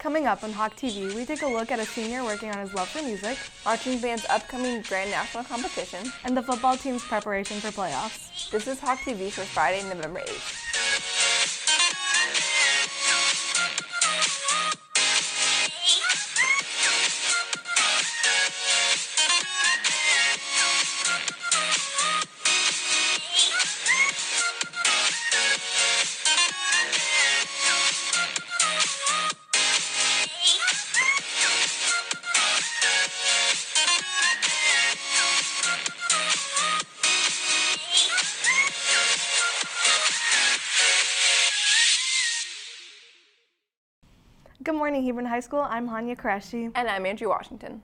Coming up on Hawk TV, we take a look at a senior working on his love for music, marching band's upcoming Grand National Competition, and the football team's preparation for playoffs. This is Hawk TV for Friday, November 8th. Good morning, Hebron High School. I'm Hanya Qureshi. And I'm Andrew Washington.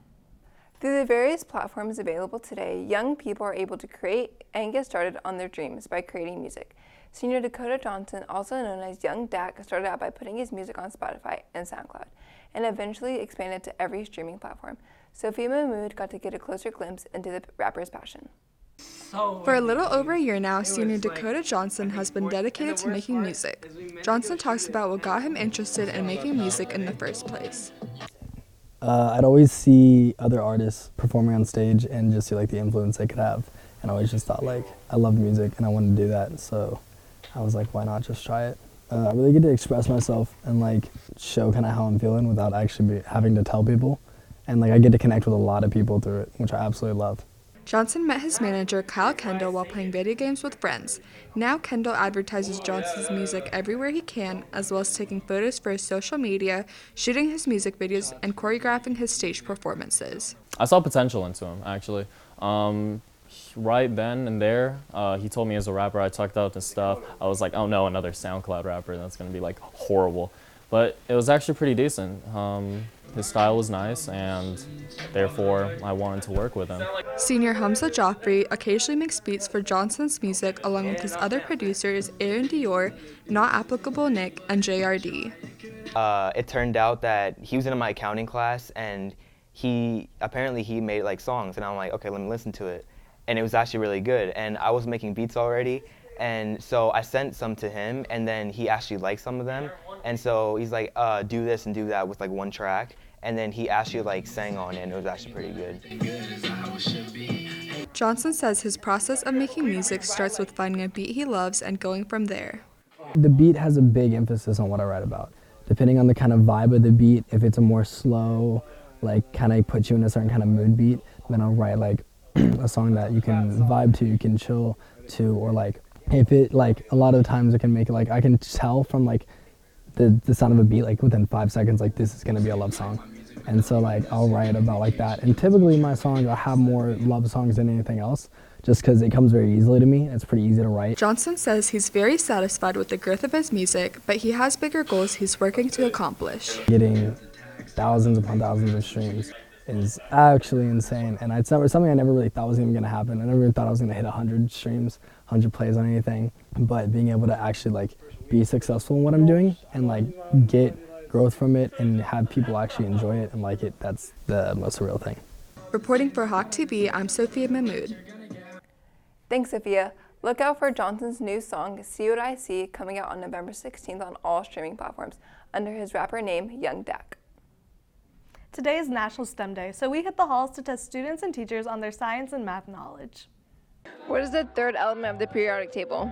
Through the various platforms available today, young people are able to create and get started on their dreams by creating music. Senior Dakota Johnson, also known as Young Dak, started out by putting his music on Spotify and SoundCloud, and eventually expanded to every streaming platform. Sophia Mahmood got to get a closer glimpse into the rapper's passion. For a little over a year now, senior Dakota Johnson has been dedicated to making music. Johnson talks about what got him interested in making music in the first place. I'd always see other artists performing on stage and just see like the influence they could have. And I always just thought like, I loved music and I wanted to do that. So I was like, why not just try it? I really get to express myself and like show kind of how I'm feeling without actually having to tell people. And like I get to connect with a lot of people through it, which I absolutely love. Johnson met his manager, Kyle Kendall, while playing video games with friends. Now Kendall advertises Johnson's music everywhere he can, as well as taking photos for his social media, shooting his music videos, and choreographing his stage performances. I saw potential into him, actually. Right then and there, he told me as a rapper, I checked out his stuff. I was like, oh no, another SoundCloud rapper, that's gonna be like horrible. But it was actually pretty decent. His style was nice, and therefore I wanted to work with him. Senior Hamza Joffrey occasionally makes beats for Johnson's music along with his other producers, Aaron Dior, Not Applicable Nick, and JRD. It turned out that he was in my accounting class, and he made like songs, and I'm like, okay, let me listen to it. And it was actually really good, and I was making beats already, and so I sent some to him, and then he actually liked some of them, and so he's like, do this and do that with like one track, and then he actually like sang on it, and it was actually pretty good. Johnson says his process of making music starts with finding a beat he loves and going from there. The beat has a big emphasis on what I write about. Depending on the kind of vibe of the beat, if it's a more slow, like kind of put you in a certain kind of mood beat, then I'll write like a song that you can vibe to, you can chill to, or like if it like a lot of times it can make it like I can tell from like the sound of a beat like within 5 seconds like this is gonna be a love song, and so like I'll write about like that. And typically my songs I have more love songs than anything else, just because it comes very easily to me. It's pretty easy to write. Johnson says he's very satisfied with the growth of his music, but he has bigger goals he's working to accomplish. Getting thousands upon thousands of streams is actually insane, and it's something I never really thought was even gonna happen. I never even thought I was gonna hit 100 streams, 100 plays on anything, but being able to actually like be successful in what I'm doing and like get growth from it and have people actually enjoy it and like it, that's the most surreal thing. Reporting for Hawk TV, I'm Sophia Mahmood. Thanks, Sophia. Look out for Johnson's new song, See What I See, coming out on November 16th on all streaming platforms under his rapper name, Young Dak. Today is National STEM Day, so we hit the halls to test students and teachers on their science and math knowledge. What is the third element of the periodic table?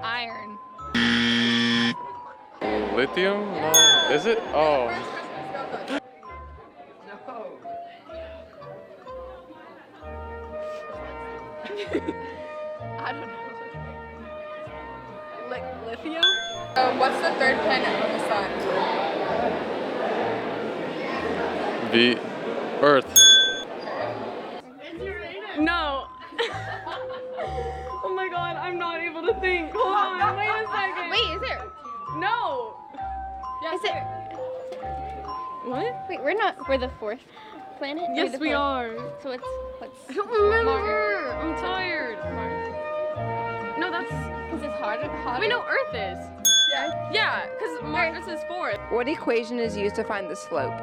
Iron. Lithium? No. Is it? Oh. I don't know. Lithium? What's the third planet on the sun? The Earth. No. Oh my god, I'm not able to think. Hold on, wait a second. Wait, is there? No. Yes, is it? What? Wait, we're the fourth planet? Yes, the we fourth. are. So what's? I don't remember. Mars. I'm tired. No, that's. Because it's hotter. Wait, no, Earth is. Yeah. Yeah, because Mars is fourth. What equation is used to find the slope?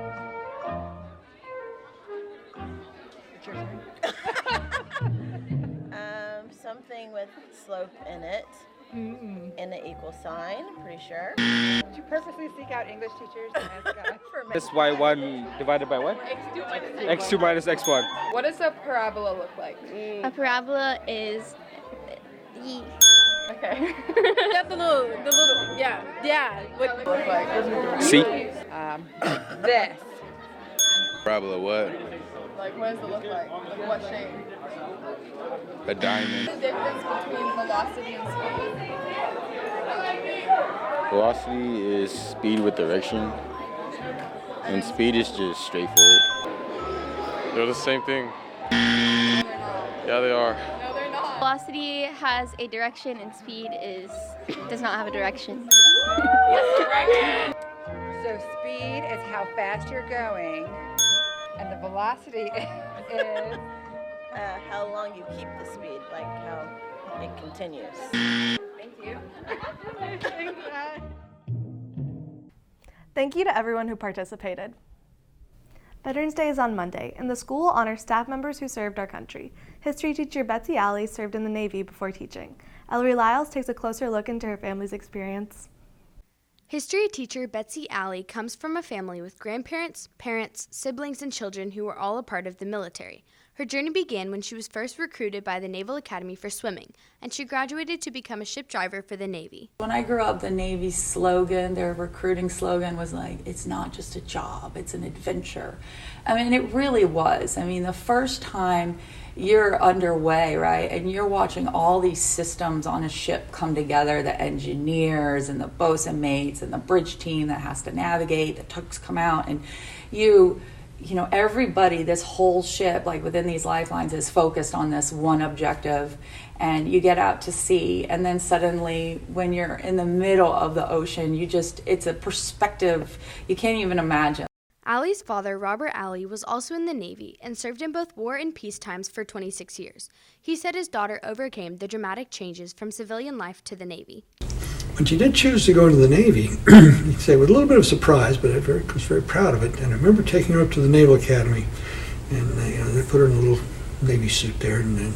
Something with slope in it. and an equal sign, pretty sure. Did you purposely seek out English teachers to ask God for This y1 divided by what? x2 minus x1. What does a parabola look like? A parabola is the. Okay. That's the little, yeah. What does it look like? See? This. Parabola what? Like, what does it look like? Like, what shape? A diamond. The difference between velocity and speed. Velocity is speed with direction, and speed is just straightforward. They're the same thing. Yeah, they are. No, they're not. Velocity has a direction and speed does not have a direction. So speed is how fast you're going, and the velocity is How long you keep the speed, like how it continues. Thank you. Thank you to everyone who participated. Veterans Day is on Monday, and the school will honor staff members who served our country. History teacher Betsy Alley served in the Navy before teaching. Ellery Lyles takes a closer look into her family's experience. History teacher Betsy Alley comes from a family with grandparents, parents, siblings, and children who were all a part of the military. Her journey began when she was first recruited by the Naval Academy for swimming, and she graduated to become a ship driver for the Navy. When I grew up, the Navy's slogan, their recruiting slogan was like, it's not just a job, it's an adventure. I mean, it really was. I mean, the first time you're underway, right, and you're watching all these systems on a ship come together, the engineers and the bosun mates and the bridge team that has to navigate, the tugs come out, and you know, everybody, this whole ship, like within these lifelines, is focused on this one objective, and you get out to sea, and then suddenly when you're in the middle of the ocean, it's a perspective you can't even imagine. Alley's father, Robert Alley, was also in the Navy and served in both war and peace times for 26 years. He said his daughter overcame the dramatic changes from civilian life to the Navy. When she did choose to go into the Navy, you'd say with a little bit of surprise, but I was very proud of it. And I remember taking her up to the Naval Academy, and they put her in a little Navy suit there, and then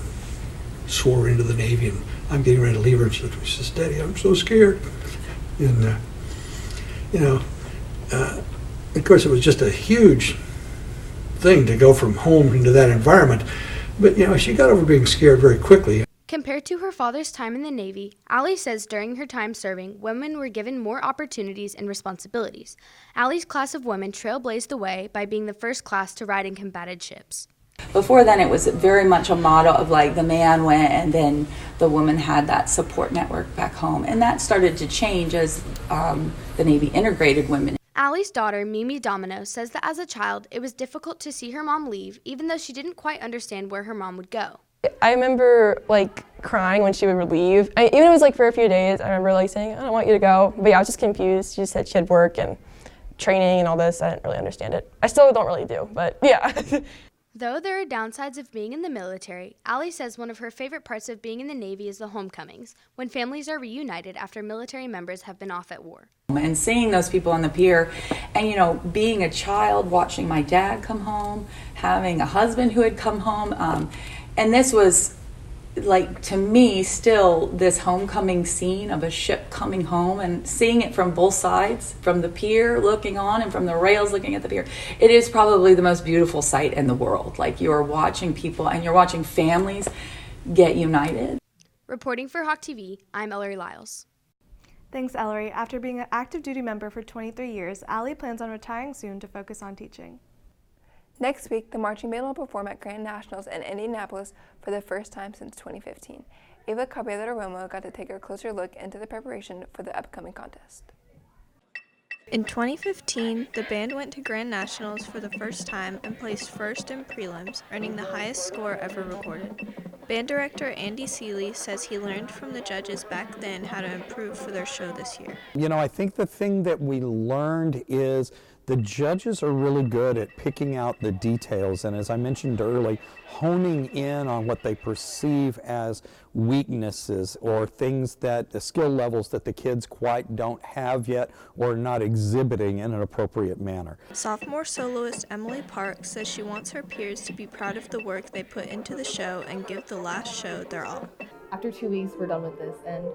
swore her into the Navy. And I'm getting ready to leave her, and she says, "Daddy, I'm so scared." And of course, it was just a huge thing to go from home into that environment. But she got over being scared very quickly. Compared to her father's time in the Navy, Alley says during her time serving, women were given more opportunities and responsibilities. Alley's class of women trailblazed the way by being the first class to ride in combated ships. Before then, it was very much a model of like the man went and then the woman had that support network back home. And that started to change as the Navy integrated women. Alley's daughter, Mimi Domino, says that as a child, it was difficult to see her mom leave, even though she didn't quite understand where her mom would go. I remember crying when she would leave. Even if it was for a few days, I remember saying, "I don't want you to go." But yeah, I was just confused. She just said she had work and training and all this. I didn't really understand it. I still don't really do, but yeah. Though there are downsides of being in the military, Alley says one of her favorite parts of being in the Navy is the homecomings, when families are reunited after military members have been off at war. And seeing those people on the pier, and being a child, watching my dad come home, having a husband who had come home, and this was, to me, still this homecoming scene of a ship coming home and seeing it from both sides, from the pier looking on and from the rails looking at the pier. It is probably the most beautiful sight in the world. You're watching people and you're watching families get united. Reporting for Hawk TV, I'm Ellery Lyles. Thanks, Ellery. After being an active duty member for 23 years, Alley plans on retiring soon to focus on teaching. Next week, the marching band will perform at Grand Nationals in Indianapolis for the first time since 2015. Ava Caballero-Romo got to take a closer look into the preparation for the upcoming contest. In 2015, the band went to Grand Nationals for the first time and placed first in prelims, earning the highest score ever recorded. Band director Andy Seeley says he learned from the judges back then how to improve for their show this year. I think the thing that we learned is the judges are really good at picking out the details, and as I mentioned earlier, honing in on what they perceive as weaknesses or things that the skill levels that the kids quite don't have yet or not exhibiting in an appropriate manner. Sophomore soloist Emily Park says she wants her peers to be proud of the work they put into the show and give the last show their all. After 2 weeks, we're done with this, and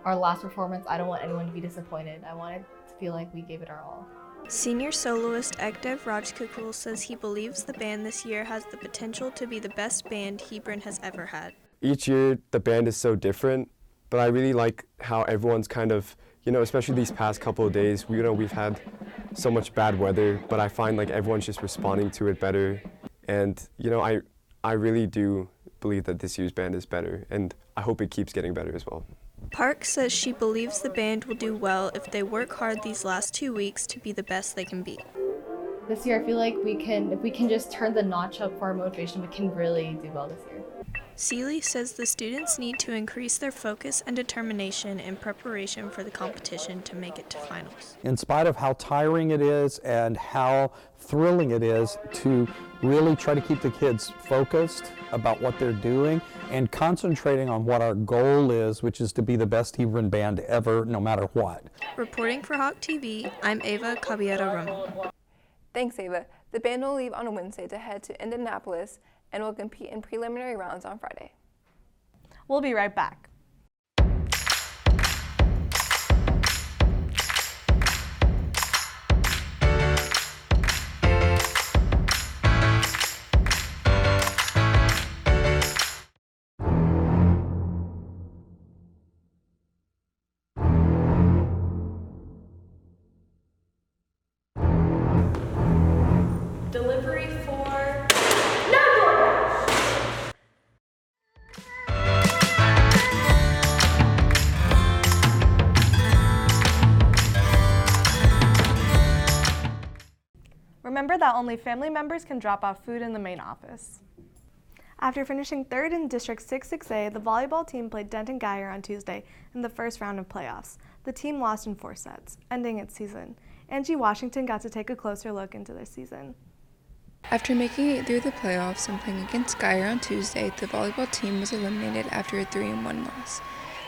our last performance, I don't want anyone to be disappointed. I want it to feel like we gave it our all. Senior soloist Egdev Rajkakul says he believes the band this year has the potential to be the best band Hebron has ever had. Each year the band is so different, but I really like how everyone's kind of, especially these past couple of days, we've had so much bad weather, but I find like everyone's just responding to it better. And, I really do believe that this year's band is better, and I hope it keeps getting better as well. Park says she believes the band will do well if they work hard these last 2 weeks to be the best they can be. This year, I feel like if we can just turn the notch up for our motivation, we can really do well this year. Seeley says the students need to increase their focus and determination in preparation for the competition to make it to finals. In spite of how tiring it is and how thrilling it is to really try to keep the kids focused about what they're doing and concentrating on what our goal is, which is to be the best Hebron band ever, no matter what. Reporting for Hawk TV, I'm Ava Caballero Romo. Thanks, Ava. The band will leave on a Wednesday to head to Indianapolis and will compete in preliminary rounds on Friday. We'll be right back. Delivery for Remember that only family members can drop off food in the main office. After finishing third in District 6-6A, the volleyball team played Denton Guyer on Tuesday in the first round of playoffs. The team lost in 4 sets, ending its season. Angie Washington got to take a closer look into their season. After making it through the playoffs and playing against Guyer on Tuesday, the volleyball team was eliminated after a 3-1 loss.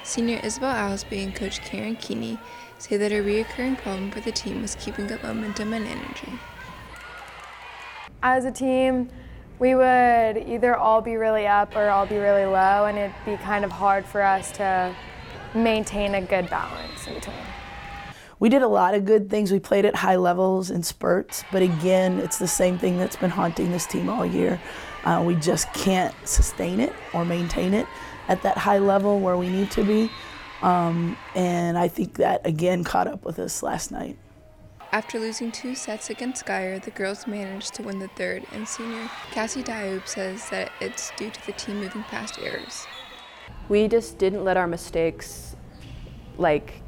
Senior Isabel Alsby and coach Karen Keeney say that a reoccurring problem for the team was keeping up momentum and energy. As a team, we would either all be really up or all be really low, and it'd be kind of hard for us to maintain a good balance in between. We did a lot of good things. We played at high levels in spurts, but again, it's the same thing that's been haunting this team all year. We just can't sustain it or maintain it at that high level where we need to be. And I think that, again, caught up with us last night. After losing 2 sets against Guyer, the girls managed to win the third, and senior Cassie Diop says that it's due to the team moving past errors. We just didn't let our mistakes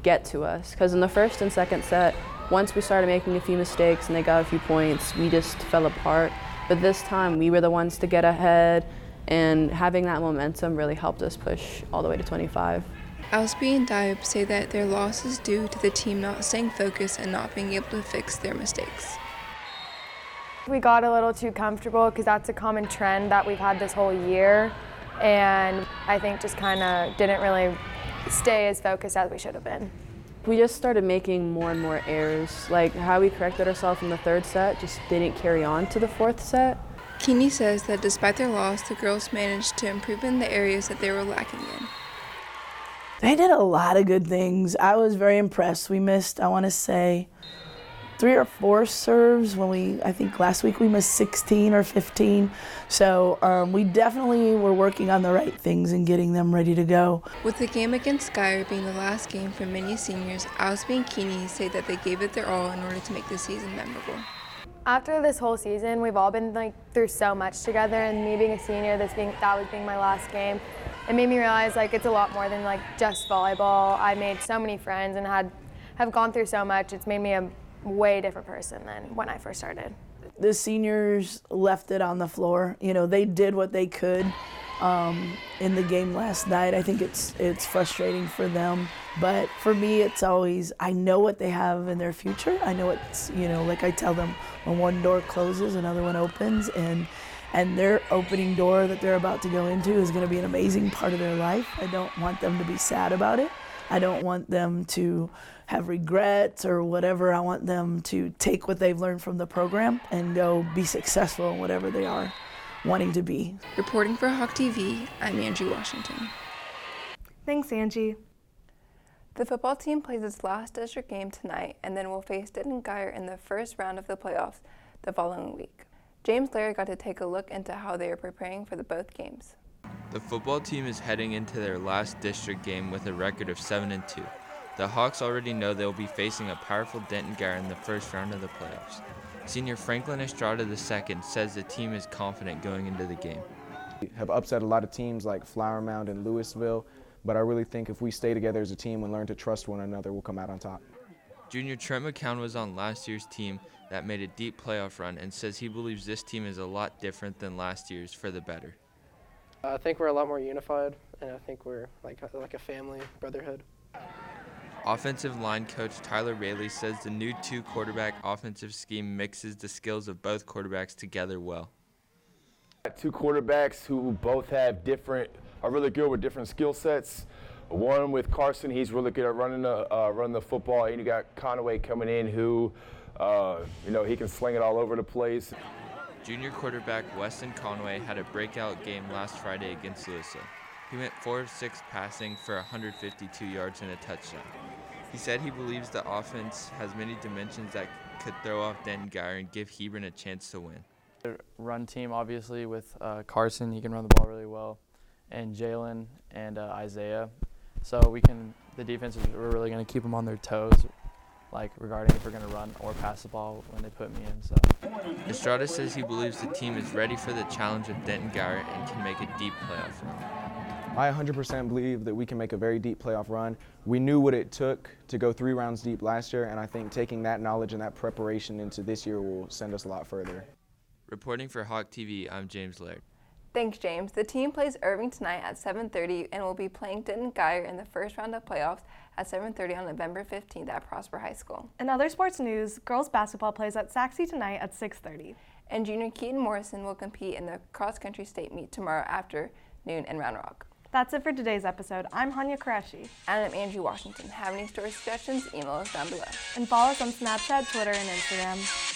get to us, because in the first and second set, once we started making a few mistakes and they got a few points, we just fell apart. But this time we were the ones to get ahead, and having that momentum really helped us push all the way to 25. Alsby and Diop say that their loss is due to the team not staying focused and not being able to fix their mistakes. We got a little too comfortable because that's a common trend that we've had this whole year, and I think just kind of didn't really stay as focused as we should have been. We just started making more and more errors. Like how we corrected ourselves in the third set just didn't carry on to the fourth set. Keeney says that despite their loss, the girls managed to improve in the areas that they were lacking in. They did a lot of good things. I was very impressed. We missed, I want to say, 3 or 4 serves when I think last week we missed 16 or 15. So we definitely were working on the right things and getting them ready to go. With the game against Guyer being the last game for many seniors, Alsby and Keeney say that they gave it their all in order to make the season memorable. After this whole season, we've all been through so much together, and me being a senior, that was being my last game, it made me realize it's a lot more than just volleyball. I made so many friends and have gone through so much. It's made me a way different person than when I first started. The seniors left it on the floor. They did what they could in the game last night. I think it's frustrating for them, but for me, it's always, I know what they have in their future. I know it's, like I tell them, when one door closes, another one opens, and their opening door that they're about to go into is going to be an amazing part of their life. I don't want them to be sad about it. I don't want them to have regrets or whatever. I want them to take what they've learned from the program and go be successful in whatever they are wanting to be. Reporting for Hawk TV, I'm Angie Washington. Thanks, Angie. The football team plays its last district game tonight and then will face Denton Guyer in the first round of the playoffs the following week. James Laird got to take a look into how they are preparing for both games. The football team is heading into their last district game with a record of 7-2. The Hawks already know they'll be facing a powerful Denton Guyer in the first round of the playoffs. Senior Franklin Estrada II says the team is confident going into the game. We have upset a lot of teams like Flower Mound and Louisville, but I really think if we stay together as a team and learn to trust one another, we'll come out on top. Junior Trent McCown was on last year's team that made a deep playoff run and says he believes this team is a lot different than last year's for the better. I think we're a lot more unified, and I think we're like a family, brotherhood. Offensive line coach Tyler Rayleigh says the new two-quarterback offensive scheme mixes the skills of both quarterbacks together well. Two quarterbacks who both are really good with different skill sets. One with Carson, he's really good at running the football, and you got Conway coming in who, he can sling it all over the place. Junior quarterback Weston Conway had a breakout game last Friday against Louisville. He went 4 of 6 passing for 152 yards and a touchdown. He said he believes the offense has many dimensions that could throw off Denton Guyer and give Hebron a chance to win. The run team, obviously, with Carson, he can run the ball really well, and Jalen and Isaiah. So the defense, we're really going to keep them on their toes, like regarding if we're going to run or pass the ball when they put me in. So Estrada says he believes the team is ready for the challenge of Denton Guyer and can make a deep playoff run. I 100% believe that we can make a very deep playoff run. We knew what it took to go 3 rounds deep last year, and I think taking that knowledge and that preparation into this year will send us a lot further. Reporting for Hawk TV, I'm James Laird. Thanks, James. The team plays Irving tonight at 7:30 and will be playing Denton Guyer in the first round of playoffs at 7:30 on November 15th at Prosper High School. In other sports news, girls basketball plays at Saxe tonight at 6:30. And junior Keaton Morrison will compete in the cross-country state meet tomorrow afternoon in Round Rock. That's it for today's episode. I'm Hanya Qureshi. And I'm Angie Washington. Have any story suggestions? Email us down below. And follow us on Snapchat, Twitter, and Instagram.